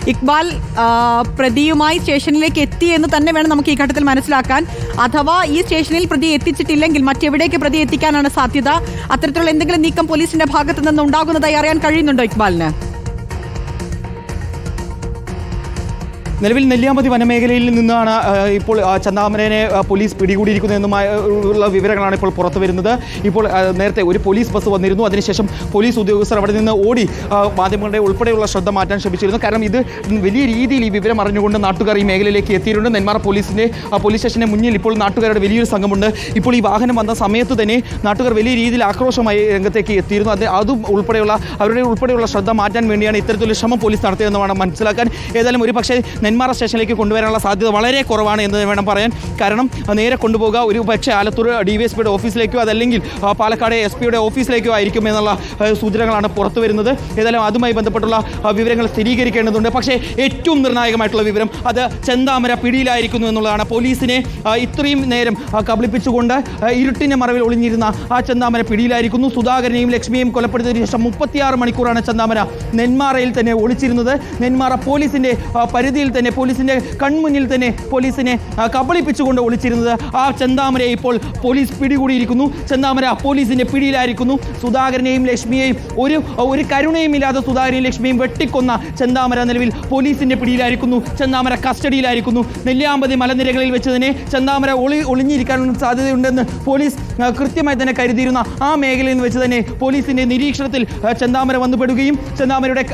ഇക്ബാൽ പ്രതിയുമായി സ്റ്റേഷനിലേക്ക് എത്തി എന്ന് തന്നെ വേണം നമുക്ക് ഈ ഘട്ടത്തിൽ മനസ്സിലാക്കാൻ. അഥവാ ഈ സ്റ്റേഷനിൽ പ്രതി എത്തിച്ചിട്ടില്ലെങ്കിൽ മറ്റെവിടേക്ക് പ്രതി എത്തിക്കാനാണ് സാധ്യത? അത്തരത്തിലുള്ള എന്തെങ്കിലും നീക്കം പോലീസിന്റെ ഭാഗത്തു നിന്ന് ഉണ്ടാകുന്നതായി അറിയാൻ കഴിയുന്നുണ്ടോ ഇക്ബാലിന്? നിലവിൽ നെല്ലിയാമ്പതി വനമേഖലയിൽ നിന്നാണ് ഇപ്പോൾ ചെന്താമരനെ പോലീസ് പിടികൂടിയിരിക്കുന്നതെന്നുമായുള്ള വിവരങ്ങളാണ് ഇപ്പോൾ പുറത്തു വരുന്നത്. ഇപ്പോൾ നേരത്തെ ഒരു പോലീസ് ബസ് വന്നിരുന്നു. അതിനുശേഷം പോലീസ് ഉദ്യോഗസ്ഥർ അവിടെ നിന്ന് ഓടി മാധ്യമങ്ങളുടെ ഉൾപ്പെടെയുള്ള ശ്രദ്ധ മാറ്റാൻ ശ്രമിച്ചിരുന്നു. കാരണം ഇത് വലിയ രീതിയിൽ ഈ വിവരം അറിഞ്ഞുകൊണ്ട് നാട്ടുകാർ ഈ മേഖലയിലേക്ക് എത്തിയിട്ടുണ്ട്. നെന്മാറ പോലീസ് സ്റ്റേഷന് മുന്നിൽ ഇപ്പോൾ നാട്ടുകാരുടെ വലിയൊരു സംഘമുണ്ട്. ഇപ്പോൾ ഈ വാഹനം വന്ന സമയത്ത് തന്നെ നാട്ടുകാർ വലിയ രീതിയിൽ ആക്രോശമായി രംഗത്തേക്ക് എത്തിയിരുന്നു. അതും അവരുടെ ഉൾപ്പെടെയുള്ള ശ്രദ്ധ മാറ്റാൻ വേണ്ടിയാണ് ഇത്തരത്തിലുള്ള ശ്രമം പോലീസ് നടത്തിയതെന്ന് മാനസ്സിലാക്കാൻ. ഏതായാലും ഒരു പക്ഷേ നെന്മാറ സ്റ്റേഷനിലേക്ക് കൊണ്ടുവരാനുള്ള സാധ്യത വളരെ കുറവാണ് എന്ന് വേണം പറയാൻ. കാരണം നേരെ കൊണ്ടുപോകുക ഒരു പക്ഷേ ആലത്തൂർ DYSPയുടെ ഓഫീസിലേക്കോ അതല്ലെങ്കിൽ പാലക്കാട് SP ഓഫീസിലേക്കോ ആയിരിക്കും എന്നുള്ള സൂചനകളാണ് പുറത്തു വരുന്നത്. ഏതായാലും അതുമായി ബന്ധപ്പെട്ടുള്ള വിവരങ്ങൾ സ്ഥിരീകരിക്കേണ്ടതുണ്ട്. പക്ഷേ ഏറ്റവും നിർണായകമായിട്ടുള്ള വിവരം അത് ചെന്താമര പിടിയിലായിരിക്കുന്നു എന്നുള്ളതാണ്. പോലീസിനെ ഇത്രയും നേരം കബളിപ്പിച്ചുകൊണ്ട് ഇരുട്ടിൻ്റെ മറവിൽ ഒളിഞ്ഞിരുന്ന ആ ചെന്താമര പിടിയിലായിരിക്കുന്നു. സുധാകരനെയും ലക്ഷ്മിയെയും കൊലപ്പെടുത്തിയതിനു ശേഷം 36 മണിക്കൂറാണ് ചെന്താമര നെന്മാറയിൽ തന്നെ ഒളിച്ചിരുന്നത്. നെന്മാറ പോലീസിൻ്റെ പരിധിയിൽ തന്നെ, പോലീസിന്റെ കൺമുന്നിൽ തന്നെ പോലീസിനെ കബളിപ്പിച്ചുകൊണ്ട് ഒളിച്ചിരുന്നത് ആ ചെന്താമരയെ ഇപ്പോൾ പോലീസ് പിടികൂടിയിരിക്കുന്നു. ചെന്താമര പോലീസിന്റെ പിടിയിലായിരിക്കുന്നു. സുധാകരനെയും ലക്ഷ്മിയെയും ഒരു കരുണയും ഇല്ലാതെ സുധാകരനെയും ലക്ഷ്മിയെയും വെട്ടിക്കൊന്ന ചെന്താമര നിലവിൽ പോലീസിന്റെ പിടിയിലായിരിക്കുന്നു. ചെന്താമര കസ്റ്റഡിയിലായിരിക്കുന്നു. നെല്ലിയാമ്പതി മലനിരകളിൽ വെച്ച് തന്നെ ചെന്താമര ഒളിഞ്ഞിരിക്കാനുള്ള സാധ്യതയുണ്ടെന്ന് പോലീസ് കൃത്യമായി തന്നെ കരുതിയിരുന്ന ആ മേഖലയിൽ നിന്ന് വെച്ച് തന്നെ പോലീസിന്റെ നിരീക്ഷണത്തിൽ ചെന്താമര വന്നുപെടുകയും ചെന്താമരയുടെ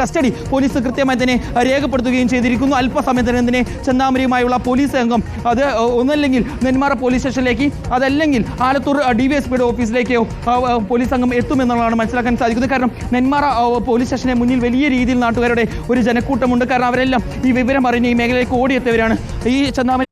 കസ്റ്റഡി പോലീസ് കൃത്യമായി തന്നെ രേഖപ്പെടുത്തുകയും ചെയ്തിരിക്കുന്നു. അല്പസമയത്തിന് തന്നെ ചെന്താമരയുമായുള്ള പോലീസ് സംഘം അത് ഒന്നല്ലെങ്കിൽ നെന്മാറ പോലീസ് സ്റ്റേഷനിലേക്ക് അതല്ലെങ്കിൽ ആലത്തൂർ DYSPയുടെ ഓഫീസിലേക്കോ പോലീസ് സംഘം എത്തുമെന്നുള്ളതാണ് മനസ്സിലാക്കാൻ സാധിക്കുന്നത്. കാരണം നെന്മാറ പോലീസ് സ്റ്റേഷന് മുന്നിൽ വലിയ രീതിയിൽ നാട്ടുകാരുടെ ഒരു ജനക്കൂട്ടമുണ്ട്. കാരണം അവരെല്ലാം ഈ വിവരം അറിഞ്ഞ് ഈ മേഖലയിലേക്ക് ഓടിയെത്തിയവരാണ്. ഈ ചെന്താമര